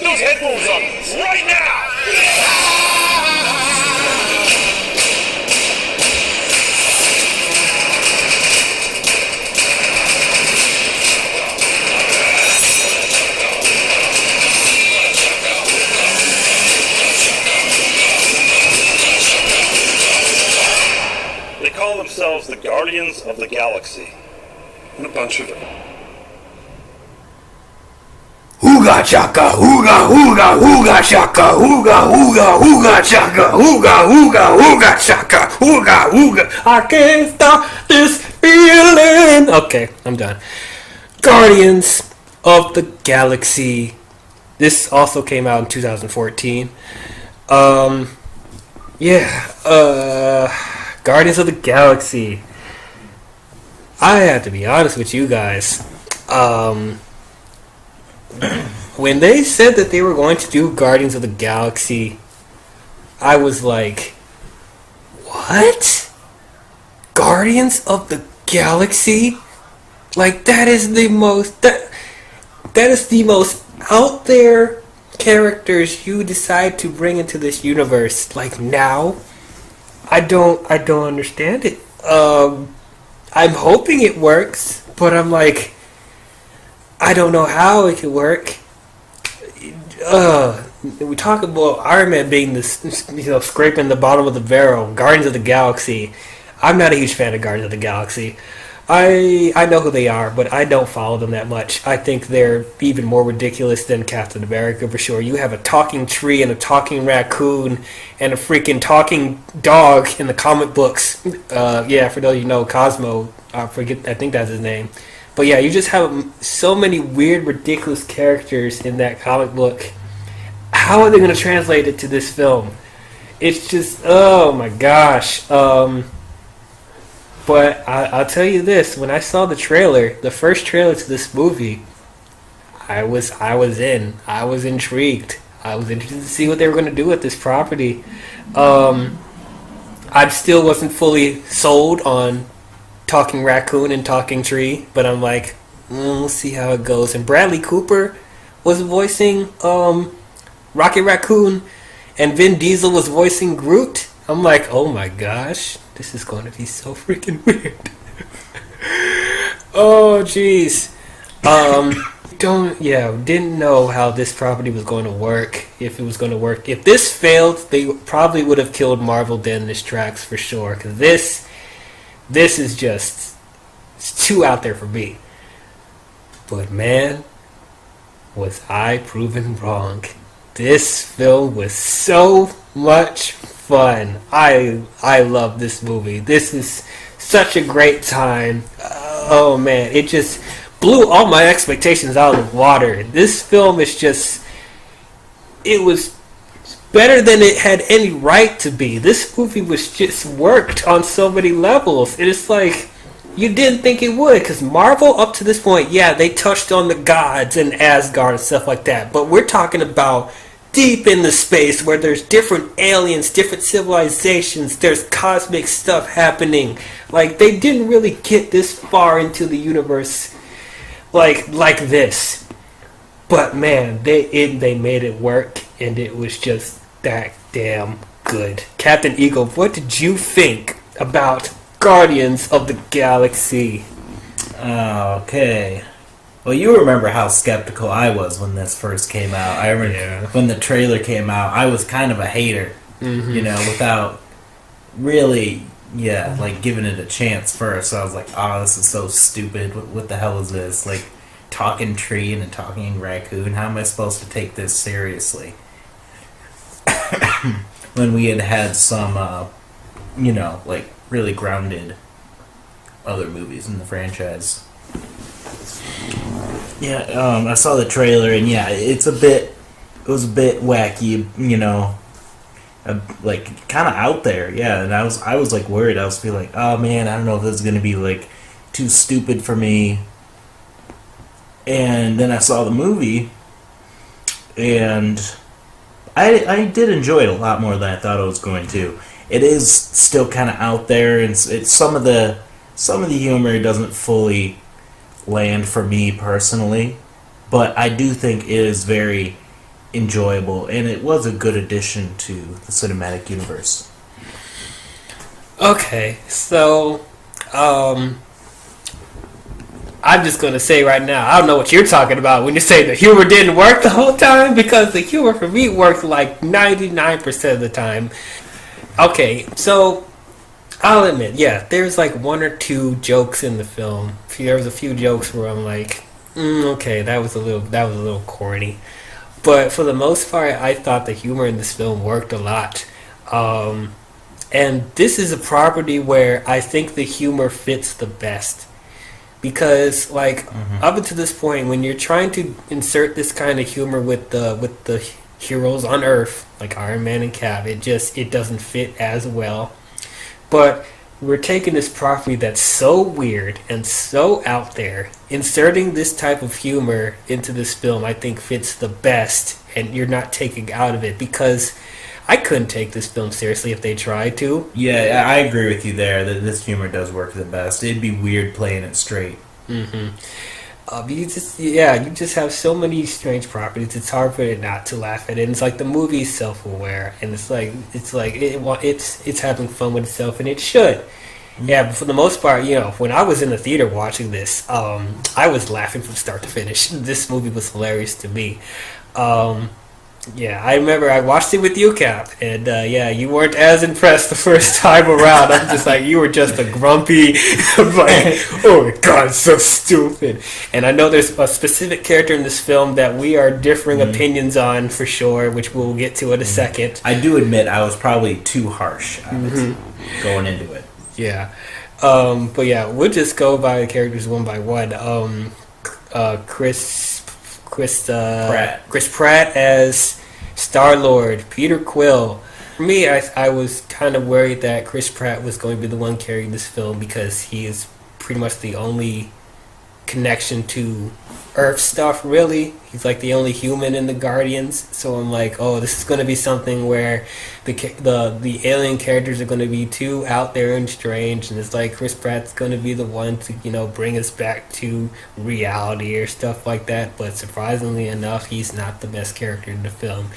those headphones up right now! They call themselves the Guardians of the Galaxy. And a bunch of Hooga chaka, hooga, hooga, hooga chaka, hooga, hooga, hooga chaka, hooga, hooga, hooga chaka, hooga, hooga. I can't stop this feeling. Okay, I'm done. Guardians of the Galaxy. This also came out in 2014. Guardians of the Galaxy. I have to be honest with you guys. When they said that they were going to do Guardians of the Galaxy, I was like, what? Guardians of the Galaxy? Like, that is the most out there characters you decide to bring into this universe. Like, now, I don't understand it. I'm hoping it works, but I'm like, I don't know how it could work. We talk about Iron Man being this, scraping the bottom of the barrel. Guardians of the Galaxy. I'm not a huge fan of Guardians of the Galaxy. I know who they are, but I don't follow them that much. I think they're even more ridiculous than Captain America for sure. You have a talking tree and a talking raccoon and a freaking talking dog in the comic books. For those you know, Cosmo. I think that's his name. But yeah, you just have so many weird, ridiculous characters in that comic book. How are they going to translate it to this film? It's just, oh my gosh. But I'll tell you this: when I saw the trailer, the first trailer to this movie, I was in. I was intrigued. I was interested to see what they were going to do with this property. I still wasn't fully sold on talking raccoon and talking tree, but I'm like, we'll see how it goes. And Bradley Cooper was voicing Rocket Raccoon, and Vin Diesel was voicing Groot. I'm like, oh my gosh, this is going to be so freaking weird. Oh jeez. Didn't know how this property was going to work, if it was going to work. If this failed, they probably would have killed Marvel dead in its tracks for sure, because this is just, it's too out there for me. But man, was I proven wrong. This film was so much fun. I love this movie. This is such a great time. Oh man, it just blew all my expectations out of the water. This film is just, it was better than it had any right to be. This movie was just worked on so many levels. It is like, you didn't think it would, because Marvel up to this point, yeah, they touched on the gods and Asgard and stuff like that, but we're talking about deep in the space where there's different aliens, different civilizations, there's cosmic stuff happening. Like, they didn't really get this far into the universe like this. But man, they made it work, and it was just that damn good. Captain Eagle, what did you think about Guardians of the Galaxy? Okay. Well, you remember how skeptical I was when this first came out. I remember when the trailer came out, I was kind of a hater, without really, like giving it a chance first. So I was like, oh, this is so stupid. What the hell is this? Like, talking tree and a talking raccoon. How am I supposed to take this seriously? When we had some, like really grounded other movies in the franchise. Yeah, I saw the trailer, and it was a bit wacky, like kind of out there, and I was like worried. I was feeling like, oh man, I don't know if this is gonna be like too stupid for me. And then I saw the movie, and I did enjoy it a lot more than I thought I was going to. It is still kind of out there, and it's some of the humor doesn't fully land for me personally, but I do think it is very enjoyable, and it was a good addition to the cinematic universe. Okay, so I'm just gonna say right now, I don't know what you're talking about when you say the humor didn't work the whole time, because the humor for me worked like 99% of the time. Okay, so I'll admit, yeah, there's like one or two jokes in the film. There was a few jokes where I'm like, okay, that was a little corny. But for the most part, I thought the humor in this film worked a lot. And this is a property where I think the humor fits the best. Because, like, up until this point, when you're trying to insert this kind of humor with the heroes on Earth, like Iron Man and Cap, it doesn't fit as well. But we're taking this property that's so weird and so out there, inserting this type of humor into this film, I think fits the best, and you're not taking out of it, because I couldn't take this film seriously if they tried to. Yeah, I agree with you there that this humor does work the best. It'd be weird playing it straight. You just have so many strange properties. It's hard for it not to laugh at it. And it's like the movie's self-aware, and it's having fun with itself, and it should. Yeah, but for the most part, when I was in the theater watching this, I was laughing from start to finish. This movie was hilarious to me. Yeah, I remember I watched it with you, Cap, and you weren't as impressed the first time around. I'm just like, you were just a grumpy, like, oh my god, it's so stupid. And I know there's a specific character in this film that we are differing opinions on for sure, which we'll get to in a second. I do admit I was probably too harsh going into it. Yeah. But yeah, we'll just go by the characters one by one. Chris Pratt as Star-Lord, Peter Quill. For me, I was kind of worried that Chris Pratt was going to be the one carrying this film, because he is pretty much the only connection to Earth stuff, really. He's like the only human in the Guardians, so I'm like, oh, this is going to be something where the alien characters are going to be too out there and strange, and it's like Chris Pratt's going to be the one to bring us back to reality or stuff like that. But surprisingly enough, he's not the best character in the film.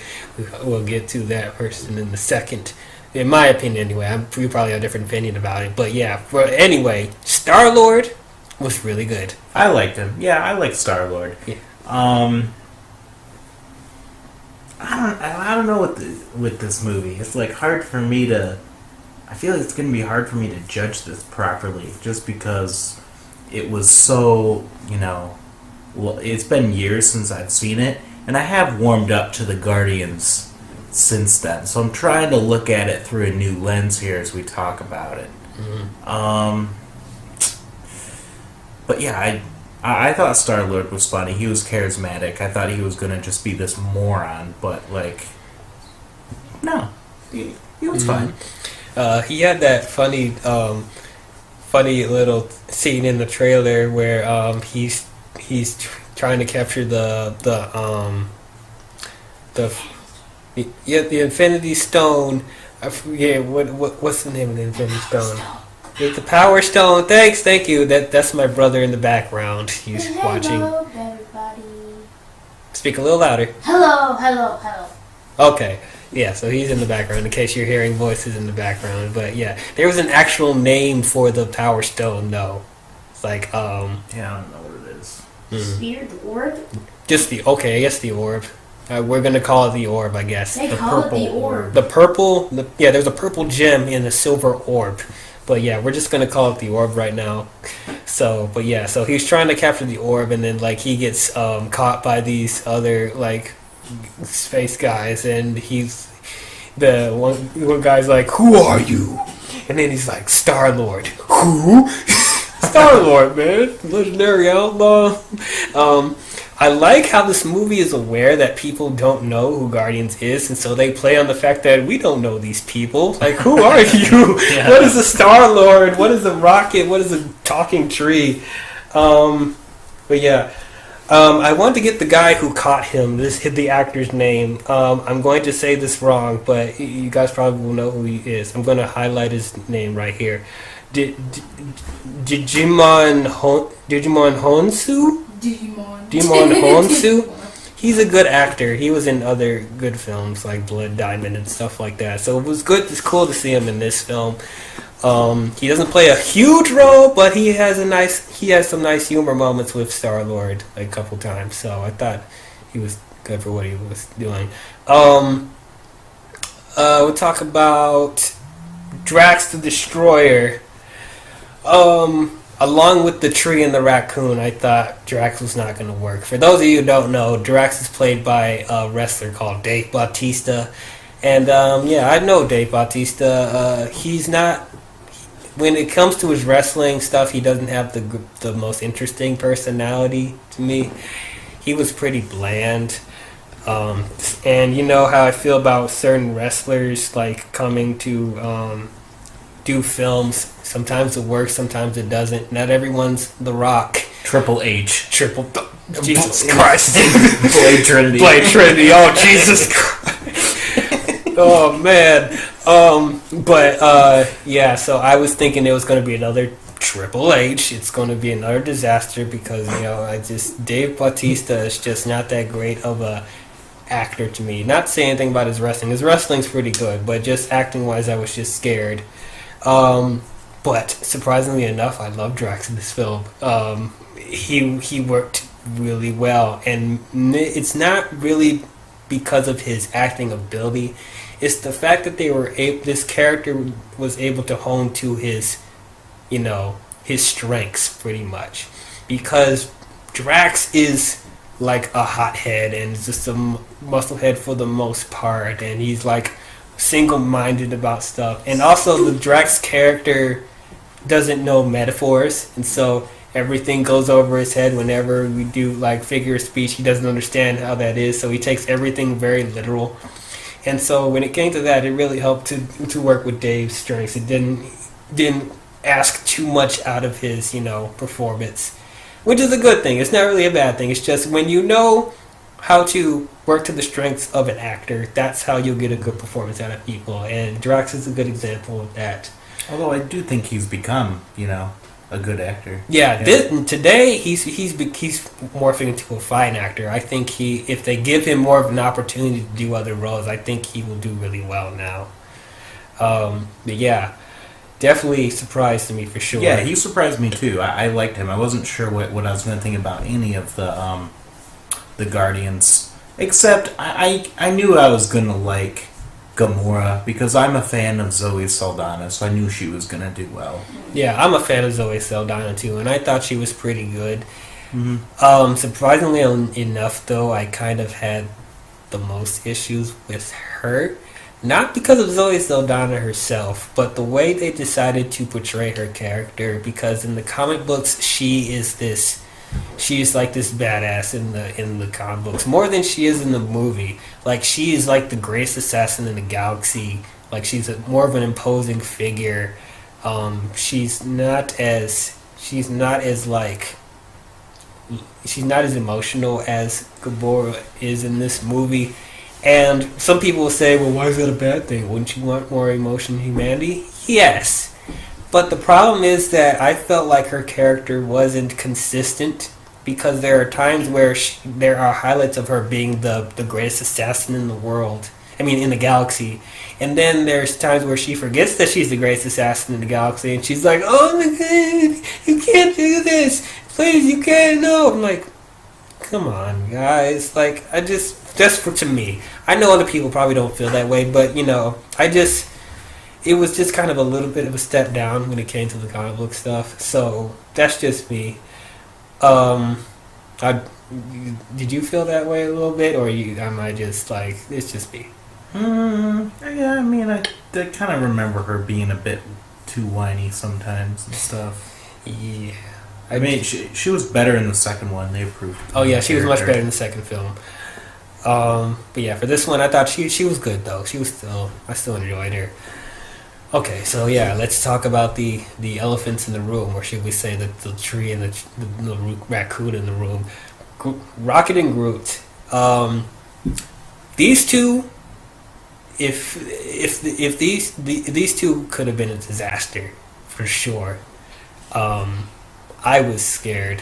We'll get to that person in a second. In my opinion, anyway. You probably have a different opinion about it, but yeah. Anyway, Star-Lord was really good. I liked him. Yeah, I like Star-Lord. Yeah. I don't know with this movie. It's like hard for me to. I feel like it's going to be hard for me to judge this properly, just because it was so, it's been years since I've seen it, and I have warmed up to the Guardians since then. So I'm trying to look at it through a new lens here as we talk about it. But yeah, I thought Star-Lord was funny. He was charismatic. I thought he was going to just be this moron, but, no. He was fine. He had that funny little scene in the trailer where he's trying to capture the Infinity Stone. I forget what's the name of the Infinity Stone. It's the Power Stone. Thank you. That's my brother in the background. He's watching. Hello, everybody. Speak a little louder. Hello. Okay. Yeah, so he's in the background in case you're hearing voices in the background. But yeah, there was an actual name for the Power Stone, though. It's like, Yeah, I don't know what it is. Sphere, the orb? Just I guess the orb. We're going to call it the orb, I guess. They call it the orb. The purple, there's a purple gem in the silver orb. But yeah, we're just gonna call it the orb right now. So he's trying to capture the orb, and then he gets caught by these other space guys, and he's the one guy's like, "Who are you?" And then he's like, "Star-Lord." Who? Star-Lord, man, legendary outlaw. I like how this movie is aware that people don't know who Guardians is, and so they play on the fact that we don't know these people. Like, who are you? Yeah. What is a Star-Lord? What is a rocket? What is a talking tree? I wanted to get the guy who caught him, the actor's name. I'm going to say this wrong, but you guys probably will know who he is. I'm going to highlight his name right here. Digimon Honsu? Digimon Honsu. he's a good actor. He was in other good films like Blood Diamond and stuff like that. So it was good. It's cool to see him in this film. He doesn't play a huge role, but he has some nice humor moments with Star-Lord a couple times. So I thought he was good for what he was doing. We'll talk about Drax the Destroyer. Along with the tree and the raccoon, I thought Drax was not going to work. For those of you who don't know, Drax is played by a wrestler called Dave Bautista. And I know Dave Bautista. He's not... When it comes to his wrestling stuff, he doesn't have the most interesting personality to me. He was pretty bland. And you know how I feel about certain wrestlers like coming to do films. Sometimes it works, sometimes it doesn't. Not everyone's The Rock. Triple H. Jesus Christ. Blade Trinity. Blade Trinity. Oh, Jesus Christ. Oh, man. So I was thinking it was going to be another Triple H. It's going to be another disaster because, Dave Bautista is just not that great of a actor to me. Not saying anything about his wrestling. His wrestling's pretty good, but just acting-wise, I was just scared. But surprisingly enough, I love Drax in this film. He worked really well, and it's not really because of his acting ability. It's the fact that this character was able to hone to his strengths pretty much, because Drax is like a hothead and just a musclehead for the most part, and he's like single-minded about stuff. And also the Drax character doesn't know metaphors, and so everything goes over his head whenever we do like figure of speech. He doesn't understand how that is, so he takes everything very literal. And so when it came to that, it really helped to work with Dave's strengths. It didn't ask too much out of his performance, which is a good thing. It's not really a bad thing. It's just when you know how to work to the strengths of an actor, that's how you'll get a good performance out of people. And Drax is a good example of that. Although I do think he's become, a good actor. Yeah. Today he's morphing into a fine actor. I think if they give him more of an opportunity to do other roles, I think he will do really well now. But yeah, definitely surprised me for sure. Yeah, he surprised me too. I liked him. I wasn't sure what I was going to think about any of the Guardians, except I knew I was going to like Gamora because I'm a fan of Zoe Saldana, so I knew she was going to do well. Yeah, I'm a fan of Zoe Saldana too, and I thought she was pretty good. Mm-hmm. Surprisingly enough, though, I kind of had the most issues with her. Not because of Zoe Saldana herself, but the way they decided to portray her character. Because in the comic books, she's like this badass in the comic books more than she is in the movie. Like she is like the greatest assassin in the galaxy. Like she's more of an imposing figure. She's not as emotional as Gamora is in this movie. And some people will say, well, why is that a bad thing? Wouldn't you want more emotion and humanity? Yes. But the problem is that I felt like her character wasn't consistent, because there are times where there are highlights of her being the greatest assassin in the world. I mean, in the galaxy. And then there's times where she forgets that she's the greatest assassin in the galaxy, and she's like, oh my god, you can't do this. Please, you can't. No. I'm like, come on, guys. Like, to me. I know other people probably don't feel that way, but, it was just kind of a little bit of a step down when it came to the comic book stuff. So, that's just me. Did you feel that way a little bit, or am I just like, it's just me? Yeah, I mean, I kind of remember her being a bit too whiny sometimes and stuff. Yeah. I mean, she was better in the second one. They approved. Oh yeah, she was much better in the second film. But yeah, for this one, I thought she was good though. I still enjoyed her. Okay, so yeah, let's talk about the elephants in the room, or should we say the tree and the raccoon in the room. Rocket and Groot. These two, if these two could have been a disaster for sure. I was scared.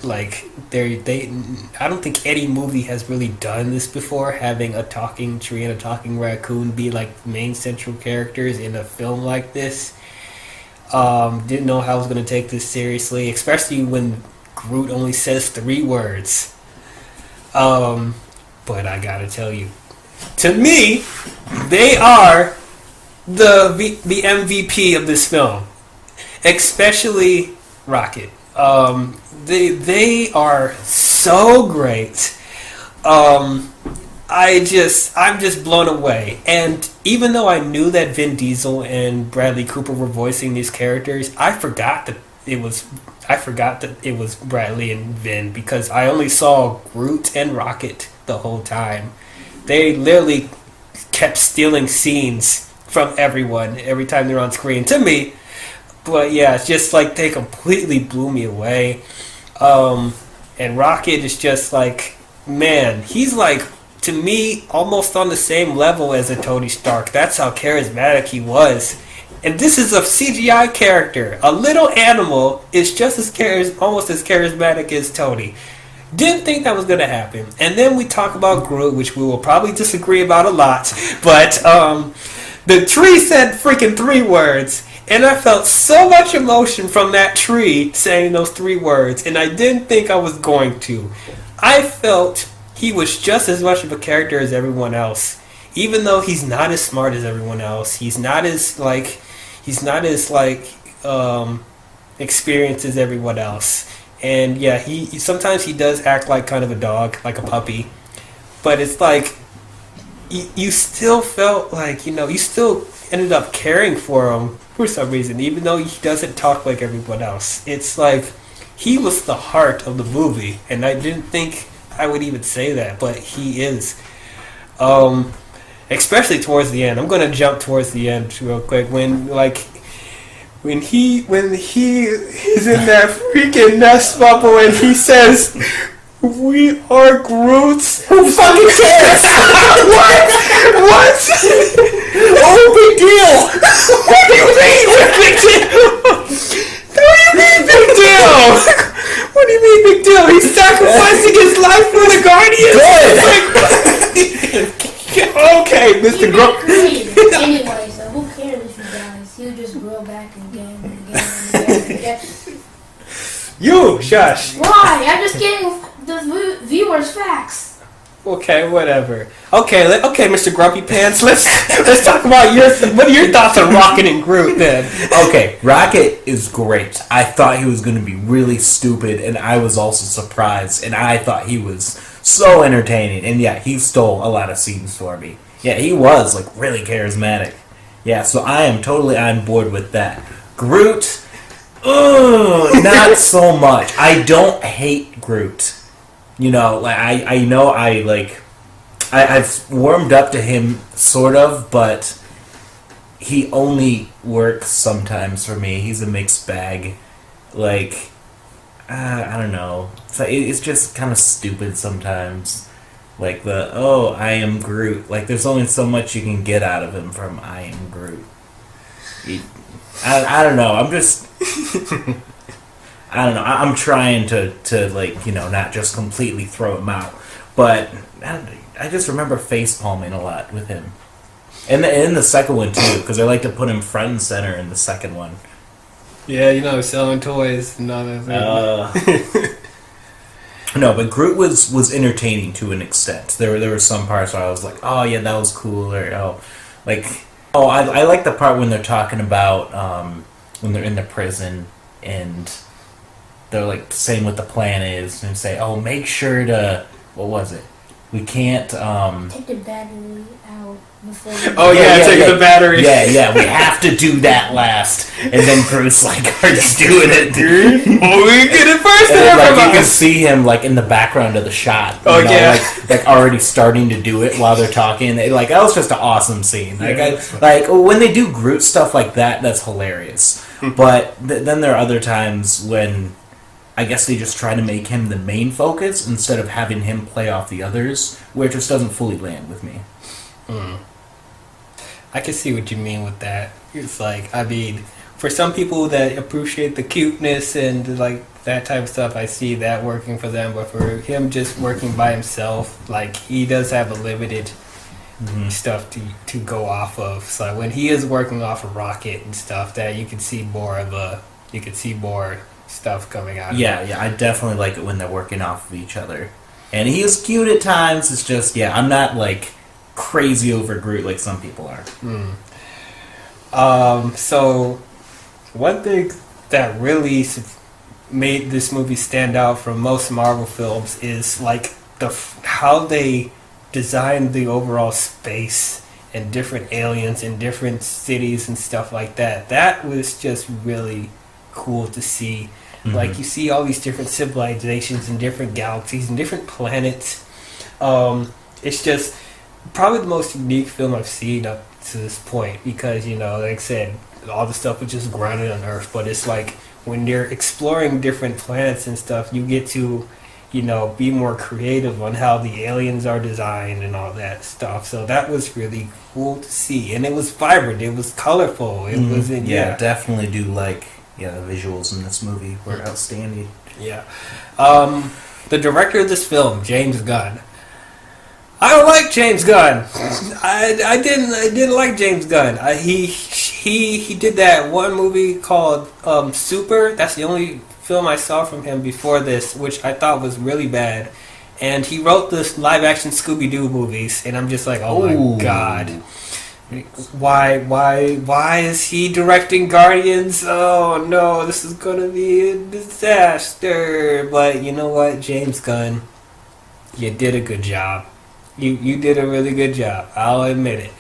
Like I don't think any movie has really done this before, having a talking tree and a talking raccoon be like main central characters in a film like this. Didn't know how I was going to take this seriously, especially when Groot only says 3 words. But I gotta tell you, to me, they are the MVP of this film, especially Rocket. They are so great. I'm just blown away. And even though I knew that Vin Diesel and Bradley Cooper were voicing these characters, I forgot that it was Bradley and Vin, because I only saw Groot and Rocket the whole time. They literally kept stealing scenes from everyone every time they're on screen to me. But yeah, it's just like they completely blew me away. And Rocket is just like, man, he's like, to me, almost on the same level as a Tony Stark. That's how charismatic he was. And this is a CGI character. A little animal is just almost as charismatic as Tony. Didn't think that was going to happen. And then we talk about Groot, which we will probably disagree about a lot. But the tree said freaking 3 words. And I felt so much emotion from that tree saying those 3 words. And I didn't think I was going to. I felt he was just as much of a character as everyone else. Even though he's not as smart as everyone else. He's not as experienced as everyone else. And yeah, he sometimes he does act like kind of a dog, like a puppy. But it's like you still felt like, you still ended up caring for him for some reason, even though he doesn't talk like everyone else. It's like he was the heart of the movie, and I didn't think I would even say that, but he is. Especially towards the end. I'm gonna jump towards the end real quick when he is in that freaking nest bubble and he says, "We are Groots." Who fucking cares? What? Oh, big deal. What do you mean? Big deal? What do you mean, big deal? What do you mean, big deal? He's sacrificing his life for the Guardians. Okay, Mr. Grumpy. Anyway, so who cares if he dies? He'll just grow back again and again and again. You, shush. Why? I'm just getting the viewers' facts. Okay, whatever. Okay, Mr. Grumpy Pants. Let's talk about what are your thoughts on Rocket and Groot then? Okay, Rocket is great. I thought he was going to be really stupid, and I was also surprised, and I thought he was so entertaining. And yeah, he stole a lot of scenes for me. Yeah, he was like really charismatic. Yeah, so I am totally on board with that. Groot, not so much. I don't hate Groot. I've warmed up to him sort of, but he only works sometimes for me. He's a mixed bag. I don't know. It's just kind of stupid sometimes. Like I am Groot. Like, there's only so much you can get out of him from I am Groot. I don't know. I'm just... I don't know. I'm trying to not just completely throw him out. But I just remember face palming a lot with him. And in the second one, too, because I like to put him front and center in the second one. Yeah, selling toys and all that. No, but Groot was entertaining to an extent. There were some parts where I was like, oh yeah, that was cool, or I like the part when they're talking about when they're in the prison and they're like saying what the plan is and say, oh, make sure to, what was it? We can't take the battery out before. Take the battery. Yeah, we have to do that last. And then Bruce are you doing it, dude? Oh, we get it first. And you can see him in the background of the shot. Already starting to do it while they're talking. That was just an awesome scene. When they do Groot stuff like that, that's hilarious. But then there are other times when I guess they just try to make him the main focus instead of having him play off the others, where it just doesn't fully land with me. I can see what you mean with that. It's for some people that appreciate the cuteness and like that type of stuff, I see that working for them. But for him just working by himself, like he does have a limited stuff to go off of. So when he is working off a rocket and stuff, that you can see more stuff coming out. Yeah, I definitely like it when they're working off of each other. And he is cute at times. It's just, I'm not like crazy over Groot like some people are. So one thing that really made this movie stand out from most Marvel films is like how they designed the overall space and different aliens and different cities and stuff like that. That was just really cool to see. Like you see all these different civilizations and different galaxies and different planets. It's just probably the most unique film I've seen up to this point because, like I said, all the stuff was just grounded on Earth, but it's like when you're exploring different planets and stuff, you get to be more creative on how the aliens are designed and all that stuff. So that was really cool to see, and it was vibrant, it was colorful, it was definitely do like the visuals in this movie were outstanding. The director of this film, James Gunn. I don't like James Gunn. I didn't like James Gunn. He did that one movie called Super. That's the only film I saw from him before this, which I thought was really bad. And he wrote this live-action Scooby-Doo movies, and I'm just like, oh my god. Why is he directing Guardians? Oh no, this is gonna be a disaster. But you know what, James Gunn, you did a good job. You did a really good job. I'll admit it.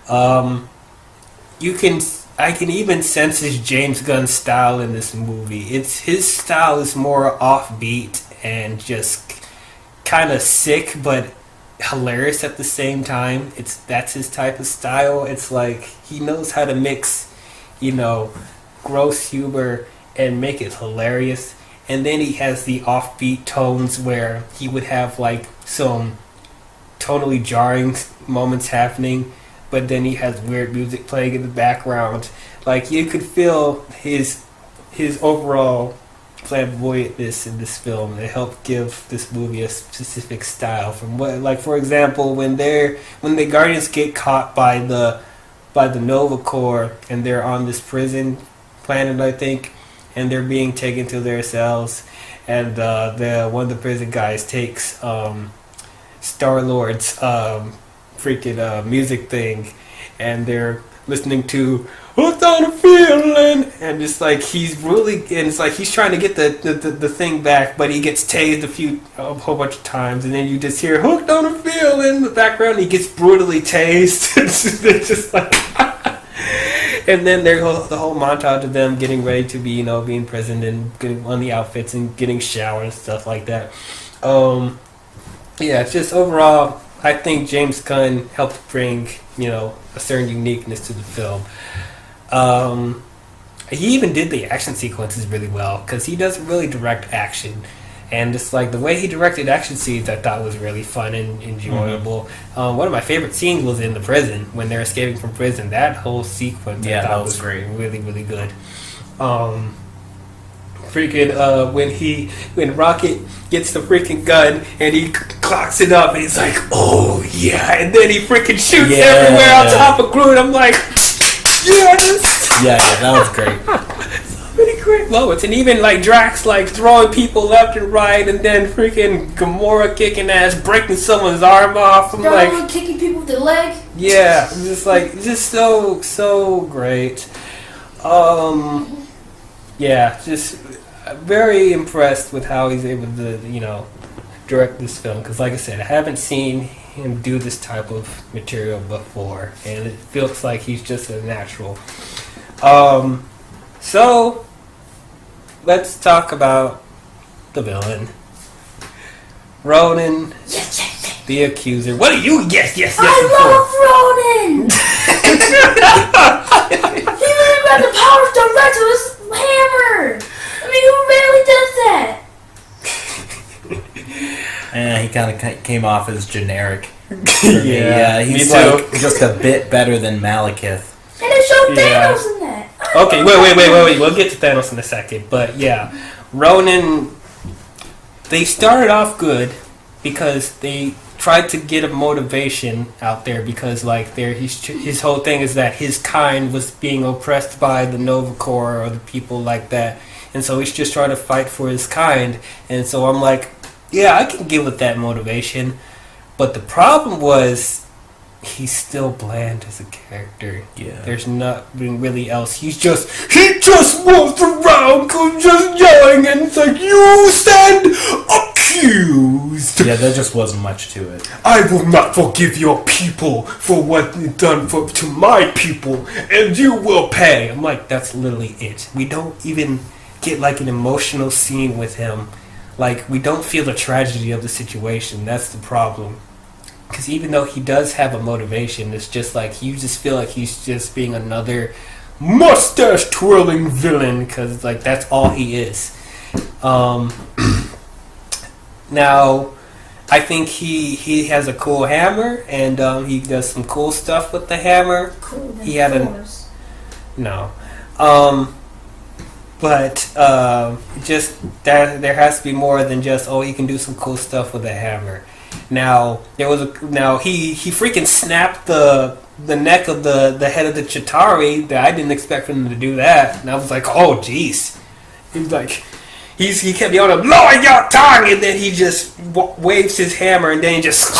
I can even sense his James Gunn style in this movie. His style is more offbeat and just kind of sick, but hilarious at the same time. That's his type of style. It's like he knows how to mix, gross humor and make it hilarious. And then he has the offbeat tones where he would have like some totally jarring moments happening, but then he has weird music playing in the background. Like you could feel his overall flamboyantness in this film. It helped give this movie a specific style. From what, like for example, when the Guardians get caught by the Nova Corps and they're on this prison planet, I think, and they're being taken to their cells, and one of the prison guys takes Star-Lord's freaking music thing, and they're listening to "Hooked on a Feeling," and it's like he's trying to get the thing back, but he gets tased a whole bunch of times, and then you just hear "Hooked on a Feeling" in the background. He gets brutally tased. It's just like, and then there's the whole montage of them getting ready to be be imprisoned and getting on the outfits and getting showered and stuff like that. It's just overall, I think James Gunn helped bring, a certain uniqueness to the film. He even did the action sequences really well, because he doesn't really direct action. And just like the way he directed action scenes, I thought was really fun and enjoyable. One of my favorite scenes was in the prison, when they're escaping from prison. That whole sequence I thought was great. Really, really good. When Rocket gets the freaking gun and he clocks it up and he's like, oh yeah, and then he freaking shoots everywhere on top of Groot. I'm like, yes! Yeah, that was great. So many great moments. And even like Drax like throwing people left and right, and then freaking Gamora kicking ass, breaking someone's arm off. I'm like kicking people with the leg. Yeah, just so great. Just very impressed with how he's able to, direct this film. Because, like I said, I haven't seen him do this type of material before, and it feels like he's just a natural. So let's talk about the villain, Ronan, the Accuser. What are you? Yes. I love Ronan. He literally got the power direct to his hammer. I mean, who rarely does that? He kind of came off as generic. Yeah, he's like just a bit better than Malekith. And it showed Thanos in that. I Okay, wait. We'll get to Thanos in a second. But yeah, Ronan, they started off good because they tried to get a motivation out there because like his whole thing is that his kind was being oppressed by the Nova Corps or the people like that, and so he's just trying to fight for his kind. And so I'm like, yeah, I can get with that motivation, but the problem was he's still bland as a character. Yeah. There's nothing really else. He just walks around just yelling and it's like, you stand accused. Yeah, there just wasn't much to it. I will not forgive your people for what you've done to my people, and you will pay. I'm like, that's literally it. We don't even get like an emotional scene with him. Like, we don't feel the tragedy of the situation. That's the problem. Because even though he does have a motivation, it's just like you just feel like he's just being another mustache twirling villain. Because like that's all he is. Now, I think he has a cool hammer, and he does some cool stuff with the hammer. Cool. He had but just that there has to be more than just he can do some cool stuff with a hammer. Now he freaking snapped the neck of the head of the Chitauri. That I didn't expect for him to do that, and I was like, oh jeez. He's like, he kept yelling, lower your tongue, and then he just waves his hammer, and then he just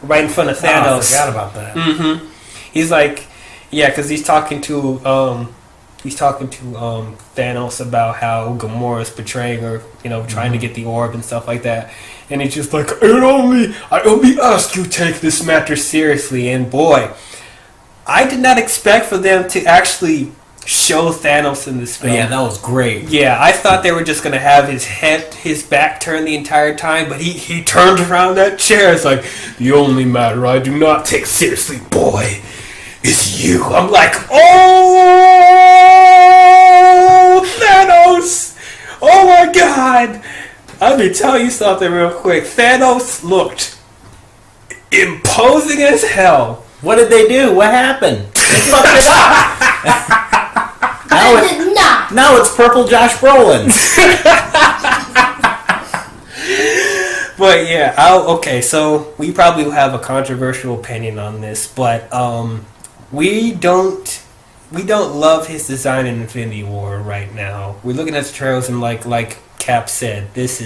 right in front of Thanos. Oh, I forgot about that. Mm-hmm. He's like, yeah, because he's talking to Thanos about how Gamora's betraying her, trying to get the orb and stuff like that. And he's just like, I only ask you take this matter seriously. And boy, I did not expect for them to actually show Thanos in this film. Yeah, that was great. Yeah, I thought they were just going to have his back turned the entire time, but he turned around that chair. It's like, the only matter I do not take seriously, boy, is you. I'm like, oh, Thanos! Oh my god! Let me tell you something real quick. Thanos looked imposing as hell. What did they do? What happened? They fucked it up. Now it's purple Josh Brolin. But yeah, okay. So we probably will have a controversial opinion on this, but we don't love his design in Infinity War right now. We're looking at the trailers and like Cap said, this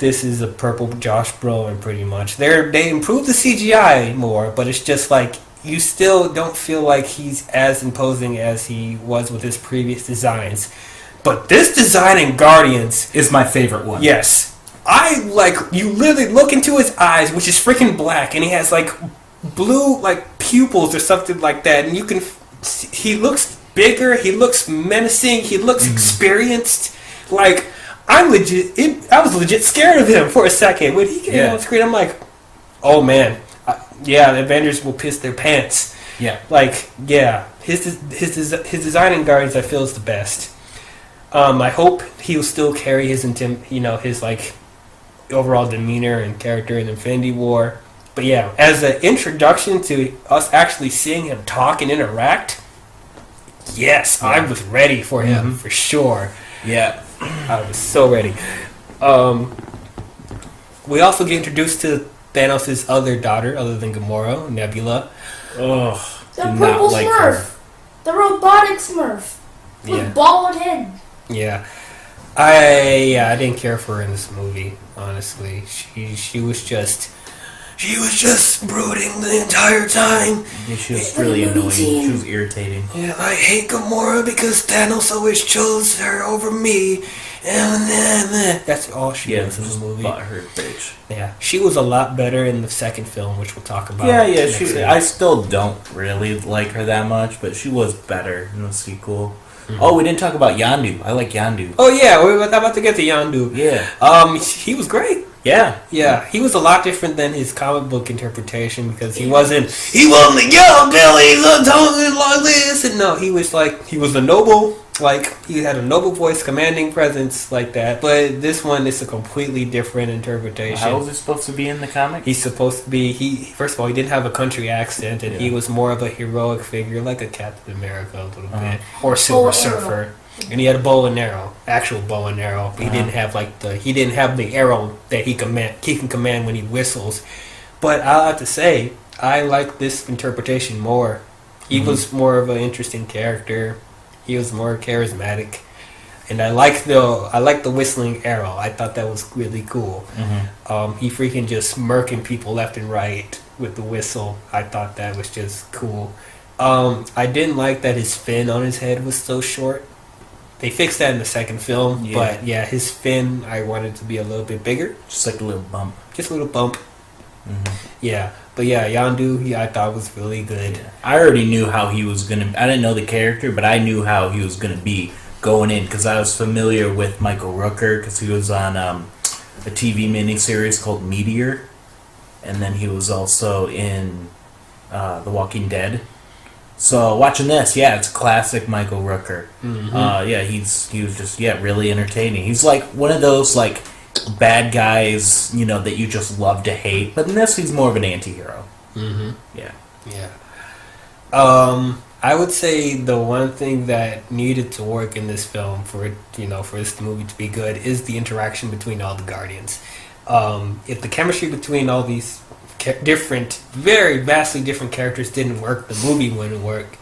is a purple Josh Brolin pretty much. They improved the CGI more, but it's just like you still don't feel like he's as imposing as he was with his previous designs. But this design in Guardians is my favorite one. Yes. I like, you literally look into his eyes, which is freaking black, and he has like blue like pupils or something like that, and he looks bigger, he looks menacing, he looks experienced. Like, I was legit scared of him for a second. When he came on screen, I'm like, oh man, the Avengers will piss their pants. Yeah. Like, yeah, his design in Guardians I feel is the best. I hope he'll still carry his like overall demeanor and character in Infinity War. But yeah, as an introduction to us actually seeing him talk and interact, yes, I was ready for him for sure. Yeah. I was so ready. We also get introduced to Thanos' other daughter, other than Gamora, Nebula. The purple Smurf. The robotic Smurf. With bald head. Yeah. I didn't care for her in this movie, honestly. She was just brooding the entire time. Yeah, she was really annoying. She was irritating. Yeah, I hate Gamora because Thanos always chose her over me. And then that's all she was in the movie. Butthurt bitch. Yeah, she was a lot better in the second film, which we'll talk about. Yeah. I still don't really like her that much, but she was better in the sequel. Mm-hmm. Oh, we didn't talk about Yondu. I like Yondu. Oh yeah, we're about to get to Yondu. Yeah. He was great. Yeah, he was a lot different than his comic book interpretation because he wasn't the yellow belly, the tongue like this, and no, he was a noble, like he had a noble voice, commanding presence like that. But this one is a completely different interpretation. How was he supposed to be in the comic? He's supposed to be first of all, he didn't have a country accent, and he was more of a heroic figure, like a Captain America a little bit, or Silver Surfer. And he had a bow and arrow, actual bow and arrow. He didn't have the arrow that he can command when he whistles. But I'll have to say, I like this interpretation more. He was more of an interesting character. He was more charismatic, and I like the whistling arrow. I thought that was really cool. He freaking just smirking people left and right with the whistle. I thought that was just cool. I didn't like that his fin on his head was so short. They fixed that in the second film, but yeah, his fin, I wanted to be a little bit bigger. Just like a little bump. Just a little bump. Yeah, but yeah, Yondu, I thought was really good. Yeah. I already knew how he was going to... I didn't know the character, but I knew how he was going to be going in, because I was familiar with Michael Rooker, because he was on a TV miniseries called Meteor, and then he was also in The Walking Dead. So watching this, it's classic Michael Rooker. He was just really entertaining. He's like one of those like bad guys, that you just love to hate. But in this, he's more of an anti-hero. Yeah. I would say the one thing that needed to work in this film for this movie to be good is the interaction between all the Guardians. If the chemistry between all these very vastly different characters didn't work, the movie wouldn't work.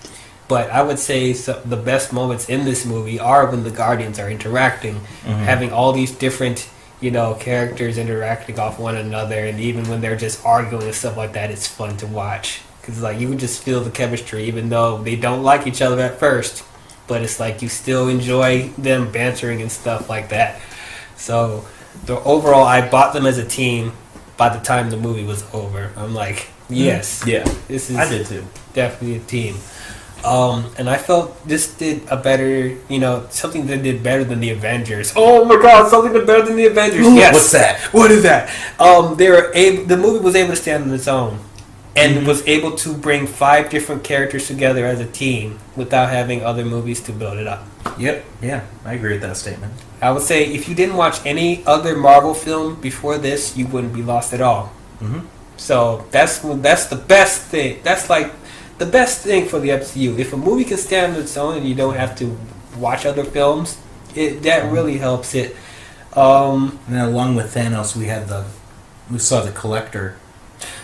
But I would say the best moments in this movie are when the Guardians are interacting, having all these different, characters interacting off one another, and even when they're just arguing and stuff like that, it's fun to watch. Because you can just feel the chemistry, even though they don't like each other at first. But it's like you still enjoy them bantering and stuff like that. So overall, I bought them as a team. By the time the movie was over, I'm like, yes, this is. I did too. Definitely a team. And I felt this did a better, something that did better than the Avengers. Oh my God, something that better than the Avengers. Ooh, yes. What's that? What is that? The movie was able to stand on its own, and was able to bring 5 different characters together as a team without having other movies to build it up. Yep. Yeah, I agree with that statement. I would say if you didn't watch any other Marvel film before this, you wouldn't be lost at all. So that's the best thing. That's like the best thing for the MCU. If a movie can stand on its own and you don't have to watch other films, that really helps it. And then along with Thanos, we saw the Collector.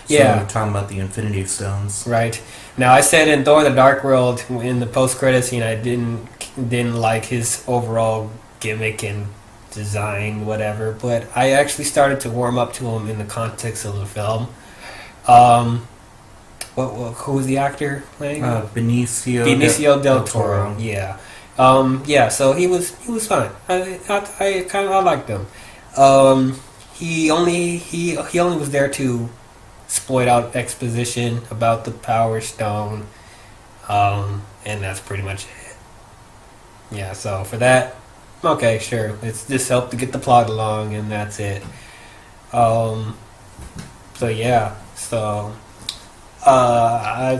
So we're talking about the Infinity Stones. Right. Now, I said in Thor: The Dark World in the post-credit scene, I didn't like his overall gimmick and design, whatever. But I actually started to warm up to him in the context of the film. Who was the actor playing? Benicio del Toro. Yeah. So he was fine. I kind of liked him. He only was there to exploit out exposition about the Power Stone, and that's pretty much it. Yeah, so for that, okay, sure, it's just helped to get the plot along, and that's it. I'd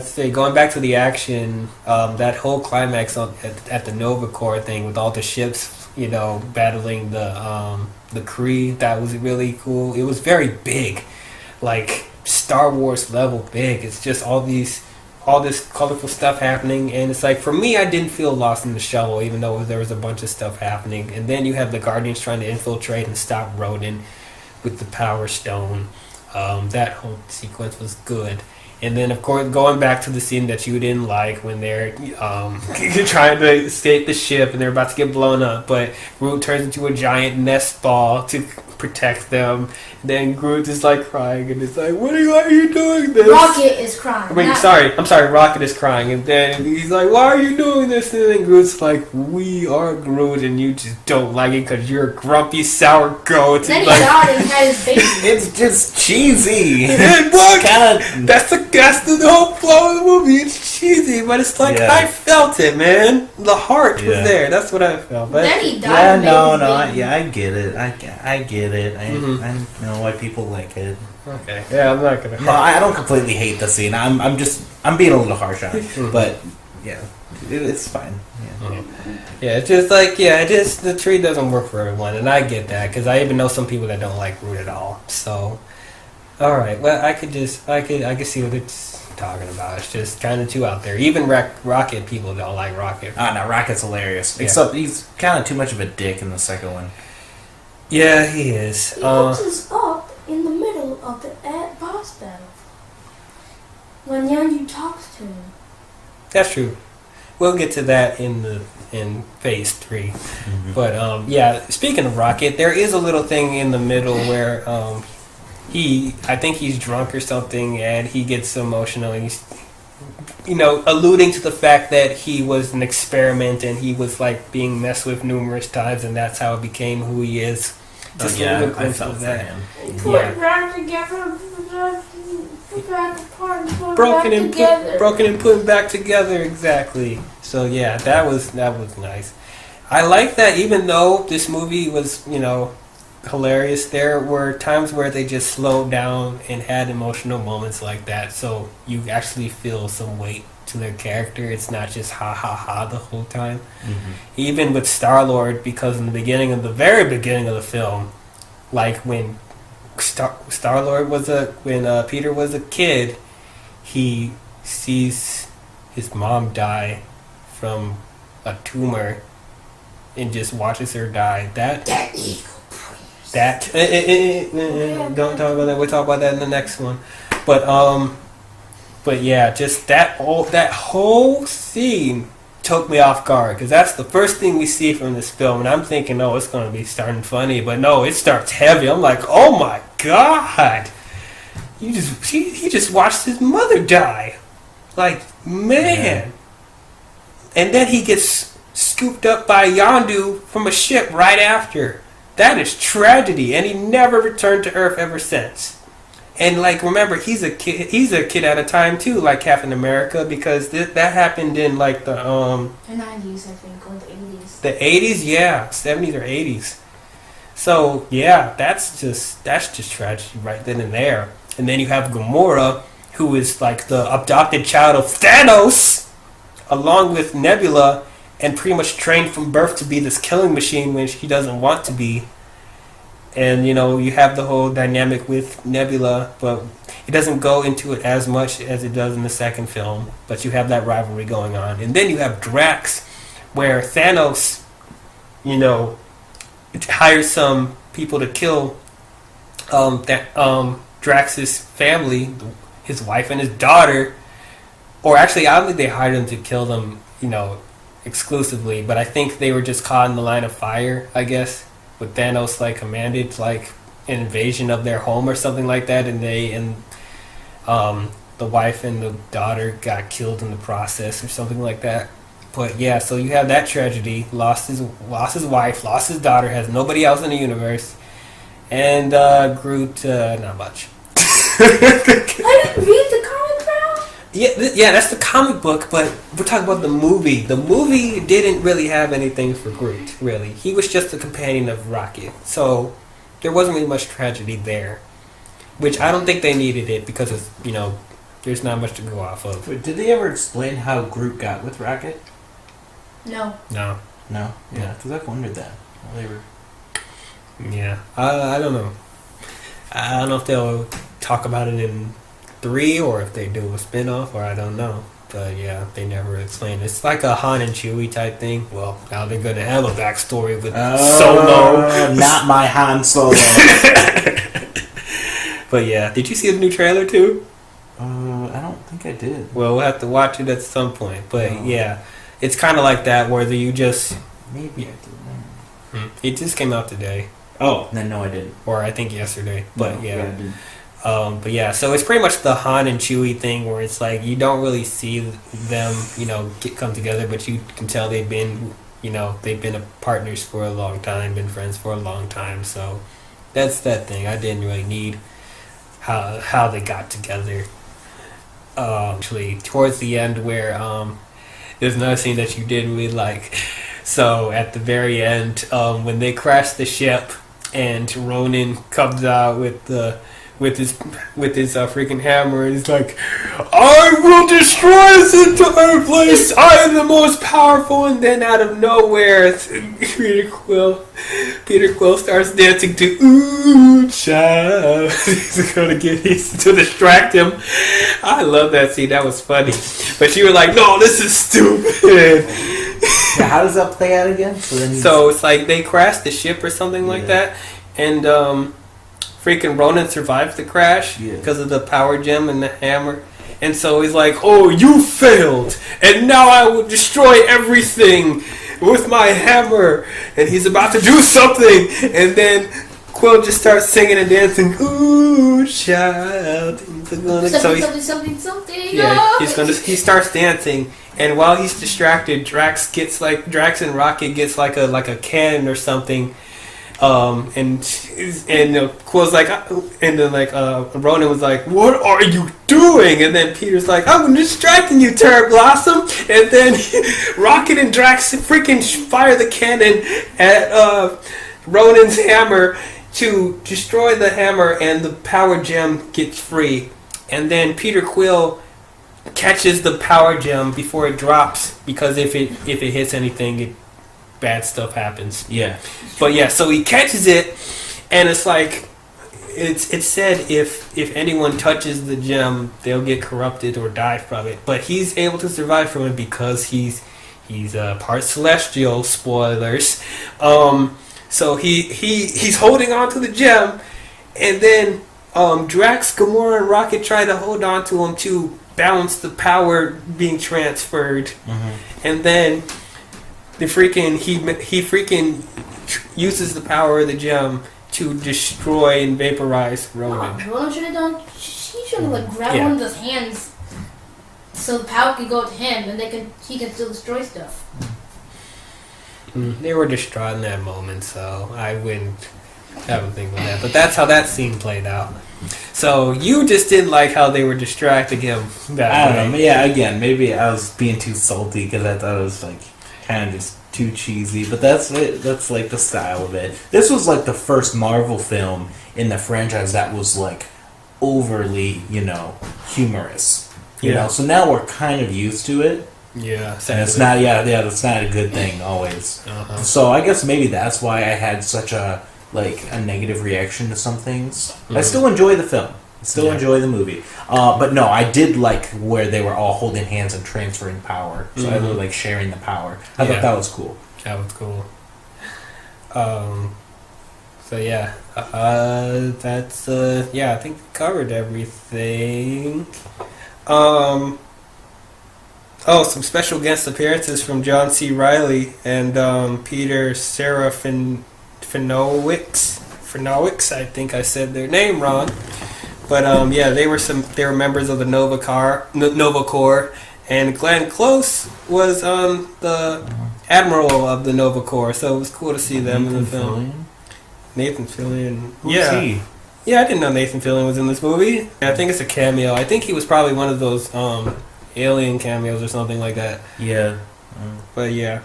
say going back to the action, that whole climax at the Nova Corps thing with all the ships, battling the Kree, that was really cool. It was very big, like Star Wars level big. It's just all this colorful stuff happening, and it's like, for me, I didn't feel lost in the shuttle, even though there was a bunch of stuff happening. And then you have the Guardians trying to infiltrate and stop Ronan with the Power Stone. That whole sequence was good. And then, of course, going back to the scene that you didn't like when they're trying to escape the ship and they're about to get blown up, but Groot turns into a giant nest ball to protect them. And then Groot is like crying and it's like, why are you doing this? Rocket is crying. I'm sorry, Rocket is crying. And then he's like, why are you doing this? And then Groot's like, we are Groot and you just don't like it because you're a grumpy, sour goat. Then he died and had his baby. It's just cheesy. That's the whole flow of the movie. It's cheesy, but it's like, I felt it, man. The heart was there. That's what I felt. But then he died. I get it. I get get it. I know why people like it. Okay. Yeah, I'm not gonna. No, I don't completely hate the scene. I'm being a little harsh on it, but yeah, it's fine. Yeah. Yeah, it's just like the tree doesn't work for everyone, and I get that because I even know some people that don't like Groot at all. So, all right, well, I could see what it's talking about. It's just kind of too out there. Even Rocket people don't like Rocket. Ah, no, Rocket's hilarious. Yeah. Except he's kind of too much of a dick in the second one. Yeah, he is. He hooks us up in the middle of the boss battle when Yandu talks to him. That's true. We'll get to that in phase 3. Mm-hmm. But yeah, speaking of Rocket, there is a little thing in the middle where I think he's drunk or something, and he gets emotional, and he's alluding to the fact that he was an experiment and he was like being messed with numerous times, and that's how it became who he is. Just a little glimpse of that. Put it back together, put it back apart, put it Broken back and together. broken and put back together, exactly. So yeah, that was nice. I like that, even though this movie was hilarious, there were times where they just slowed down and had emotional moments like that, so you actually feel some weight to their character. It's not just ha ha ha the whole time. Mm-hmm. Even with Star-Lord, because in the very beginning of the film, like when Star-Lord when Peter was a kid, he sees his mom die from a tumor and just watches her die. Don't talk about that. We'll talk about that in the next one. But yeah, just that whole scene took me off guard, because that's the first thing we see from this film, and I'm thinking, oh, it's going to be starting funny, but no, it starts heavy. I'm like, oh my god, he just watched his mother die, like, man. And then he gets scooped up by Yondu from a ship right after. That is tragedy, and he never returned to Earth ever since. And like, remember, he's a kid at a time too, like Captain America, because that happened in like the 90s, I think, or the 80s. The 80s, yeah, 70s or 80s. So yeah, that's just tragedy right then and there. And then you have Gamora, who is like the adopted child of Thanos, along with Nebula, and pretty much trained from birth to be this killing machine when he doesn't want to be. And you have the whole dynamic with Nebula, but it doesn't go into it as much as it does in the second film. But you have that rivalry going on. And then you have Drax, where Thanos, hires some people to kill Drax's family, his wife and his daughter. Or actually, I don't think they hired him to kill them, exclusively, but I think they were just caught in the line of fire, I guess. With Thanos commanded an invasion of their home or something like that, and the wife and the daughter got killed in the process or something like that. But yeah, so you have that tragedy. Lost his wife, lost his daughter, has nobody else in the universe, and Groot not much. I didn't read the comic, bro. Yeah, that's the comic book, but we're talking about the movie. The movie didn't really have anything for Groot, really. He was just a companion of Rocket, so there wasn't really much tragedy there, which I don't think they needed it, because it's, there's not much to go off of. Wait, did they ever explain how Groot got with Rocket? No. No. No? Yeah, because I've wondered that. Well, they were... Yeah, I don't know. I don't know if they'll talk about it in 3 or if they do a spin-off, or I don't know. But yeah, they never explain. It's like a Han and Chewie type thing. Well, now they're going to have a backstory with Solo. Not my Han Solo. But yeah, did you see the new trailer too? I don't think I did. Well, we'll have to watch it at some point. But yeah, it's kind of like that, where you just... Maybe I did. It just came out today. Oh, then no, I didn't. Or I think yesterday. But no, yeah. I didn't. But yeah, so it's pretty much the Han and Chewie thing, where it's like you don't really see them, come together, but you can tell they've been partners for a long time, been friends for a long time. So that's that thing. I didn't really need how they got together. Actually, towards the end, where there's another scene that you did really like. So at the very end, when they crash the ship, and Ronan comes out with his freaking hammer, and he's like, "I will destroy this entire place. I am the most powerful." And then out of nowhere, Peter Quill starts dancing to "Ooh Child." He's to distract him. I love that scene. That was funny. But you were like, "No, this is stupid." Yeah, how does that play out again? So it's like they crashed the ship or something like that, and freaking Ronan survived the crash because of the power gem and the hammer. And so he's like, "Oh, you failed, and now I will destroy everything with my hammer." And he's about to do something, and then Quill just starts singing and dancing. "Ooh, child." Something. Yeah, he starts dancing, and while he's distracted, Drax and Rocket gets like a cannon or something. And Quill's like, and then Ronan was like, "What are you doing?" And then Peter's like, "I'm distracting you, Terra Blossom." And then Rocket and Drax freaking fire the cannon at Ronan's hammer to destroy the hammer, and the power gem gets free. And then Peter Quill catches the power gem before it drops, because if it hits anything, bad stuff happens. Yeah. But yeah, so he catches it, and it's like it's said if anyone touches the gem, they'll get corrupted or die from it. But he's able to survive from it because he's part celestial. Spoilers. So he's holding on to the gem, and then Drax, Gamora, and Rocket try to hold on to him to balance the power being transferred, and then he freaking uses the power of the gem to destroy and vaporize Ronan. Ronan should have done. He should have grabbed one of those hands, so the power could go to him, and he can still destroy stuff. They were distraught in that moment, so I wouldn't have a thing with that. But that's how that scene played out. So you just didn't like how they were distracting him. I don't know. Yeah, again, maybe I was being too salty because I thought it was like kind of just too cheesy. But that's it. That's like the style of it. This was like the first Marvel film in the franchise that was like overly, humorous. You know, so now we're kind of used to it. Yeah, and it's not. That's not a good thing always. So I guess maybe that's why I had such a negative reaction to some things. I still enjoy the film. I still enjoy the movie. But no, I did like where they were all holding hands and transferring power. So I really like sharing the power. I thought that was cool. That was cool. So yeah, that's I think we covered everything. Some special guest appearances from John C. Reilly and Peter Serafinowicz. I think I said their name wrong, but they were members of the Nova Corps, and Glenn Close was the admiral of the Nova Corps. So it was cool to see them in the film. Nathan Fillion. Who's he? Yeah, I didn't know Nathan Fillion was in this movie. I think it's a cameo. I think he was probably one of those alien cameos or something like that. Yeah. But yeah.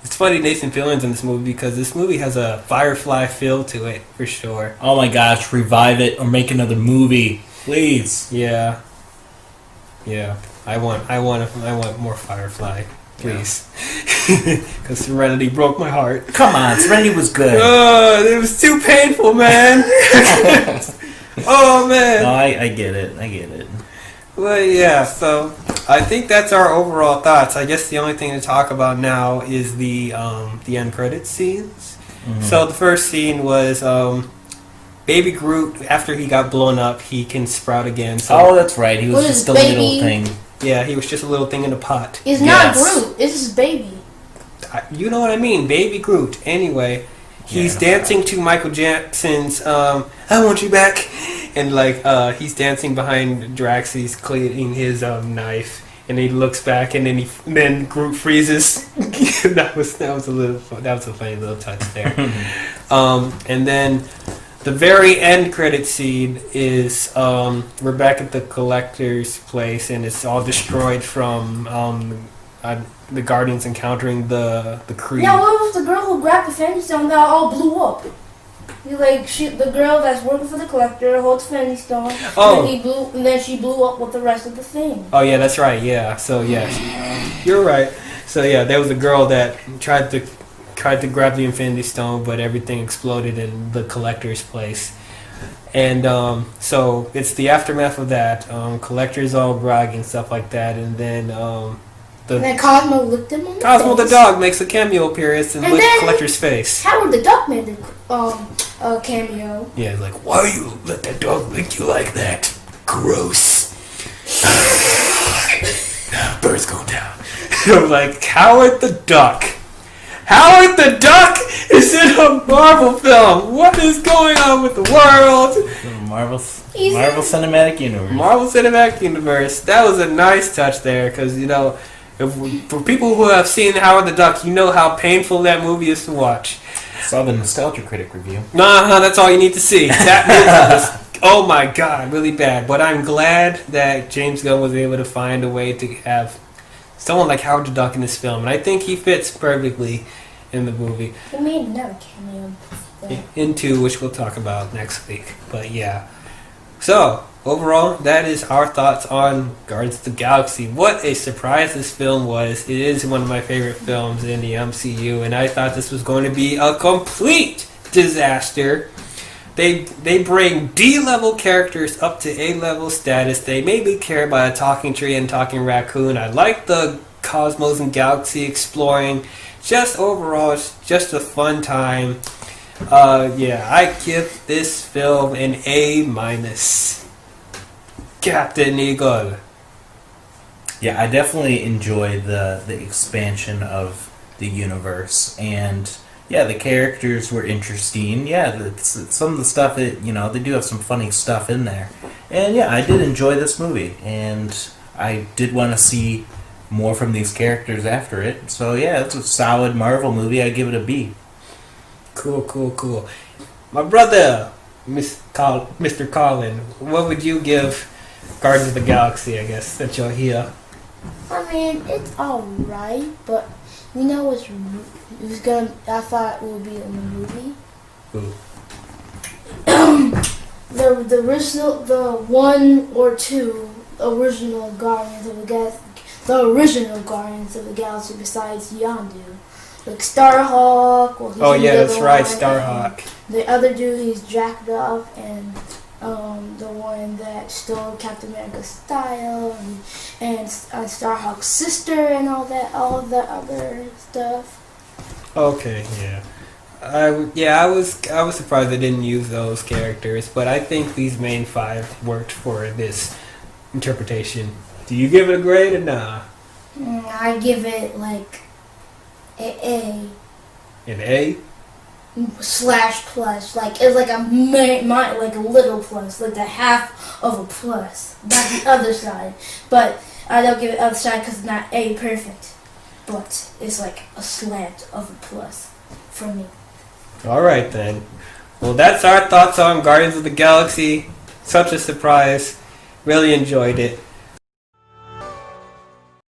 It's funny Nathan Fillion's in this movie because this movie has a Firefly feel to it, for sure. Oh my gosh, revive it or make another movie, please. Yeah. Yeah. I want more Firefly, please. Because Serenity broke my heart. Come on, Serenity was good. It was too painful, man. Oh man. No, I get it. Well, yeah, so I think that's our overall thoughts. I guess the only thing to talk about now is the end credits scenes. So the first scene was Baby Groot. After he got blown up, he can sprout again. So that's right. He was just a little thing. Yeah, he was just a little thing in a pot. It's not Groot. It's his baby. You know what I mean, Baby Groot. Anyway, he's dancing to Michael Jackson's "I Want You Back." And he's dancing behind Drax. He's cleaning his knife, and he looks back, and then Groot freezes. that was a funny little touch there. And then the very end credit scene is we're back at the Collector's place, and it's all destroyed from the Guardians encountering the Kree. Yeah, what was the girl who grabbed the Phantom Stone that all blew up? The girl that's working for the collector holds Infinity Stone. Oh. And then she blew up with the rest of the thing. Oh yeah, that's right. Yeah. So yes, you're right. So yeah, there was a girl that tried to grab the Infinity Stone, but everything exploded in the collector's place. And so it's the aftermath of that. Collector's all groggy and stuff like that, and then and then Cosmo licked him on the Cosmo face. the dog makes a cameo appearance and licked Collector's face. Howard the Duck made a cameo. Yeah, he's like, why you let that dog lick you like that? Gross. Birds go down. I'm like, Howard the Duck. Howard the Duck is in a Marvel film. What is going on with the world? Marvel Cinematic Universe. Marvel Cinematic Universe. That was a nice touch there, because for people who have seen Howard the Duck, you know how painful that movie is to watch. Saw the Nostalgia Critic review. That's all you need to see. That movie was, oh my god, really bad. But I'm glad that James Gunn was able to find a way to have someone like Howard the Duck in this film, and I think he fits perfectly in the movie. He made another cameo. In 2, which we'll talk about next week. But yeah. So, overall, that is our thoughts on Guardians of the Galaxy. What a surprise this film was. It is one of my favorite films in the MCU, and I thought this was going to be a complete disaster. They bring D-level characters up to A-level status. They made me care about a talking tree and talking raccoon. I like the cosmos and galaxy exploring. Just overall, it's just a fun time. I give this film an A-. Captain Eagle. Yeah, I definitely enjoy the expansion of the universe, and yeah, the characters were interesting. Yeah, some of the stuff that they do have some funny stuff in there, and yeah, I did enjoy this movie, and I did want to see more from these characters after it. So yeah, it's a solid Marvel movie. I give it a B. Cool. My brother, Mr. Colin, what would you give Guardians of the Galaxy, I guess, that you're here? I mean, it's alright, but I thought it would be in the movie. Ooh. the 1 or 2 original Guardians of the Galaxy. The original Guardians of the Galaxy besides Yondu. Like Starhawk. Well, that's right, Starhawk. The other dude, he's jacked up, and the one that stole Captain America's style, and Starhawk's sister, and all the other stuff. Okay, yeah. I was surprised they didn't use those characters, but I think these main 5 worked for this interpretation. Do you give it a grade or nah? I give it like an A. An A/plus, like it's like like a little plus, like the half of a plus, not the other side. But I don't give it other side because it's not A perfect, but it's like a slant of a plus for me. All right then. Well, that's our thoughts on Guardians of the Galaxy. Such a surprise. Really enjoyed it.